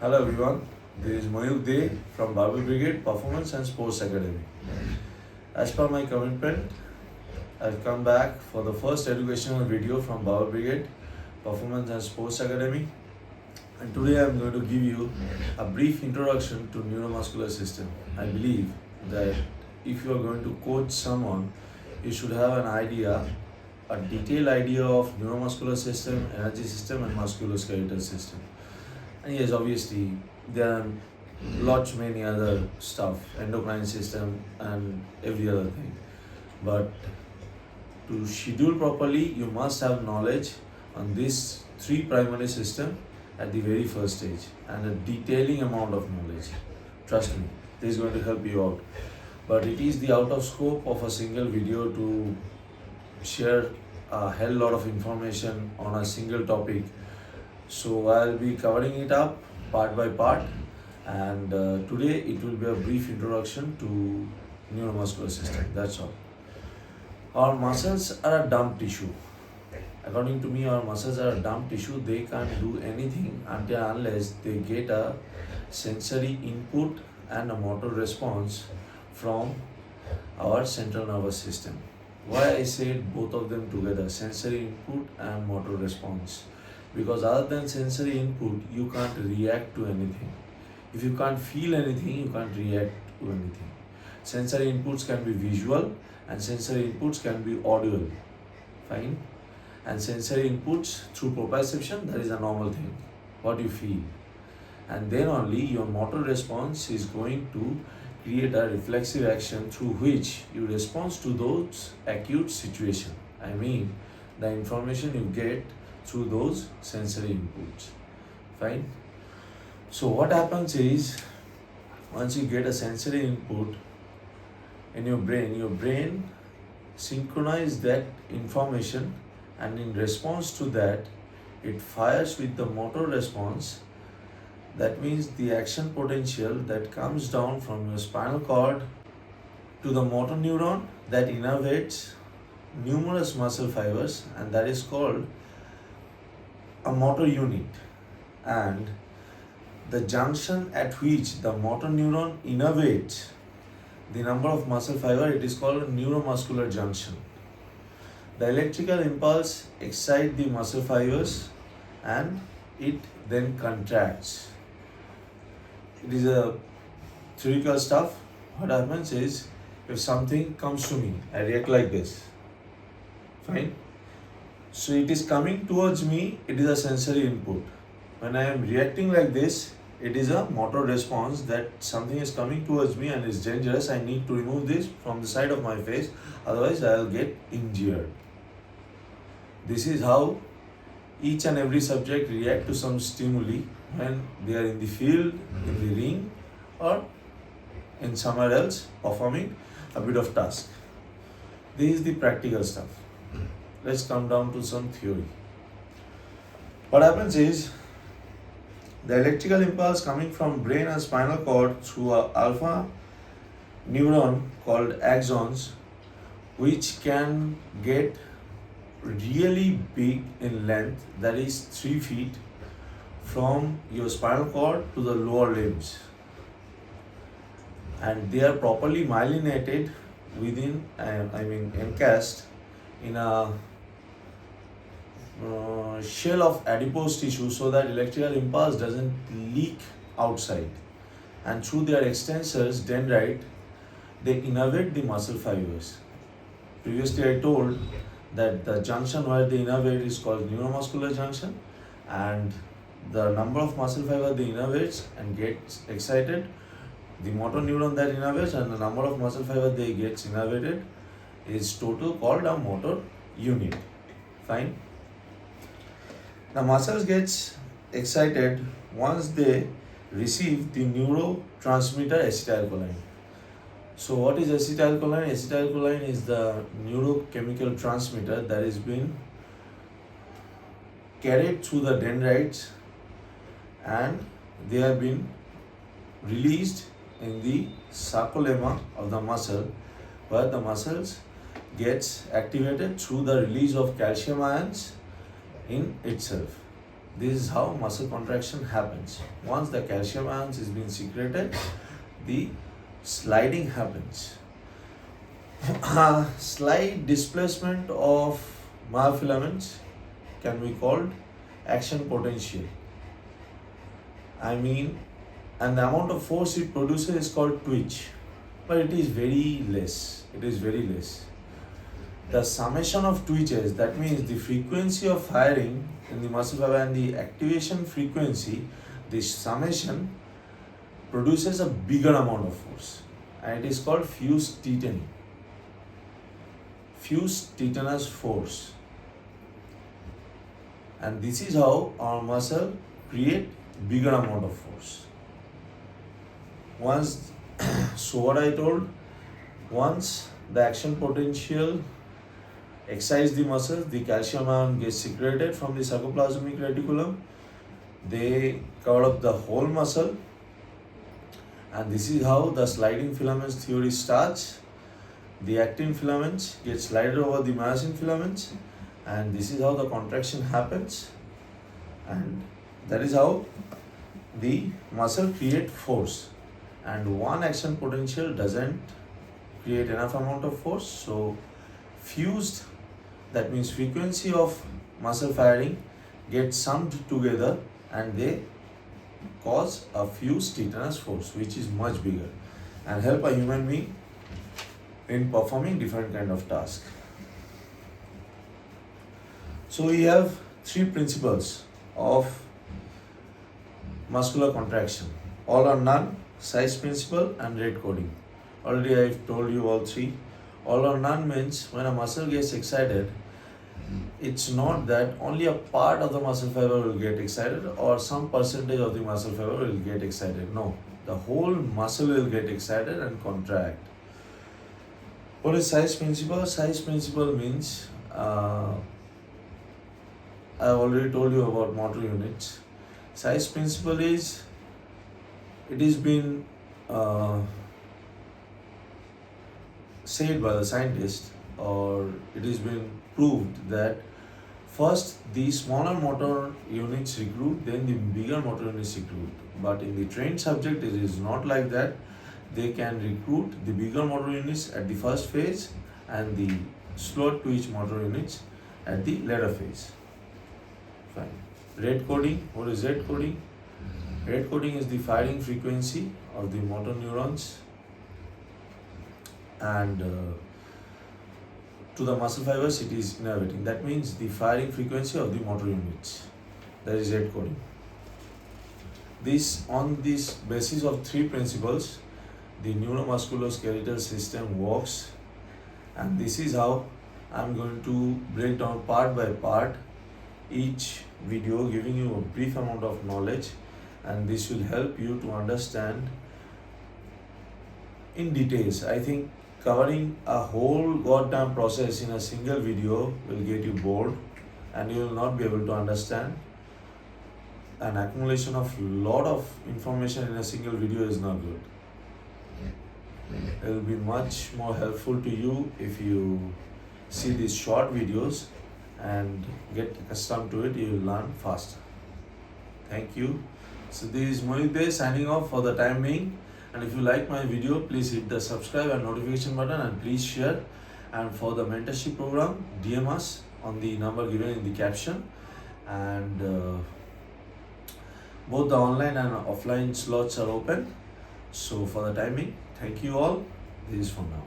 Hello everyone, this is Mayuk Dey from Bible Brigade Performance and Sports Academy. As per my commitment, I've come back for the first educational video from Bible Brigade Performance and Sports Academy, and today I'm going to give you a brief introduction to neuromuscular system. I believe that if you are going to coach someone, you should have an idea, a detailed idea of neuromuscular system, energy system and musculoskeletal system. And yes, obviously, there are lots many other stuff, endocrine system and every other thing. But to schedule properly, you must have knowledge on these three primary system at the very first stage and a detailing amount of knowledge. Trust me, this is going to help you out. But it is the out of scope of a single video to share a hell lot of information on a single topic. So I'll be covering it up part by part, and today it will be a brief introduction to neuromuscular system. That's all. Our muscles are a dumb tissue. According to me, our muscles are a dumb tissue. They can't do anything until unless they get a sensory input and a motor response from our central nervous system. Why I said both of them together, sensory input and motor response? Because other than sensory input, you can't react to anything. If you can't feel anything, you can't react to anything. Sensory inputs can be visual and sensory inputs can be audio. Fine? And sensory inputs through proprioception, that is a normal thing. What you feel. And then only your motor response is going to create a reflexive action through which you respond to those acute situations. I mean, the information you get through those sensory inputs. Fine. So what happens is, once you get a sensory input in your brain synchronizes that information, and in response to that, it fires with the motor response. That means the action potential that comes down from your spinal cord to the motor neuron that innervates numerous muscle fibers, and that is called a motor unit. And the junction at which the motor neuron innervates the number of muscle fiber, it is called a neuromuscular junction. The electrical impulse excites the muscle fibers and it then contracts. It is a theoretical stuff. What happens is, if something comes to me, I react like this. Fine? So it is coming towards me, it is a sensory input. When I am reacting like this, it is a motor response that something is coming towards me and is dangerous. I need to remove this from the side of my face, otherwise I will get injured. This is how each and every subject react to some stimuli when they are in the field, in the ring, or in somewhere else performing a bit of task. This is the practical stuff. Let's come down to some theory. What happens is, the electrical impulse coming from brain and spinal cord through a alpha neuron called axons, which can get really big in length, that is 3 feet, from your spinal cord to the lower limbs, and they are properly myelinated within, encased in a shell of adipose tissue, so that electrical impulse doesn't leak outside. And through their extensors, dendrite, they innervate the muscle fibers. Previously I told that the junction where they innervate is called neuromuscular junction, and the number of muscle fiber they innervates and gets excited, the motor neuron that innervates and the number of muscle fiber they gets innervated is total called a motor unit. Fine. The muscles gets excited once they receive the neurotransmitter acetylcholine. So what is acetylcholine? Acetylcholine is the neurochemical transmitter that is being carried through the dendrites, and they have been released in the sarcolemma of the muscle, where the muscles gets activated through the release of calcium ions in itself. This is how muscle contraction happens. Once the calcium ions is being secreted, the sliding happens. Slight displacement of myofilaments can be called action potential. And the amount of force it produces is called twitch, but it is very less. The summation of twitches, that means the frequency of firing in the muscle fiber and the activation frequency, this summation produces a bigger amount of force, and it is called fused tetany. Fused tetanus force. And this is how our muscle create bigger amount of force. So what I told, once the action potential excites the muscles, the calcium ion gets secreted from the sarcoplasmic reticulum. They cover up the whole muscle, and this is how the sliding filaments theory starts. The actin filaments get slided over the myosin filaments, and this is how the contraction happens, and that is how the muscle create force. And one action potential doesn't create enough amount of force, so fused, that means frequency of muscle firing, get summed together and they cause a fused tetanus force, which is much bigger and help a human being in performing different kind of tasks. So we have three principles of muscular contraction: all or none, size principle, and rate coding. Already I've told you all three. All or none means when a muscle gets excited, it's not that only a part of the muscle fiber will get excited or some percentage of the muscle fiber will get excited. No, the whole muscle will get excited and contract. What is size principle? Size principle means, I already told you about motor units. Size principle is, it is been said by the scientist, or it has been proved that first the smaller motor units recruit, then the bigger motor units recruit. But in the trained subject, it is not like that. They can recruit the bigger motor units at the first phase and the slow twitch motor units at the later phase. Fine. Rate coding. What is rate coding? Rate coding is the firing frequency of the motor neurons and to the muscle fibers it is innervating. That means the firing frequency of the motor units. That is rate coding. On this basis of three principles, the neuromuscular skeletal system works, and this is how I'm going to break down part by part each video, giving you a brief amount of knowledge, and this will help you to understand in details. I think covering a whole goddamn process in a single video will get you bored and you will not be able to understand. An accumulation of lot of information in a single video is not good. It will be much more helpful to you if you see these short videos and get accustomed to it. You will learn faster. Thank you. So this is Mohit signing off for the time being. And if you like my video, please hit the subscribe and notification button, and please share. And for the mentorship program, DM us on the number given in the caption. And both the online and offline slots are open. So for the timing, thank you all. This is for now.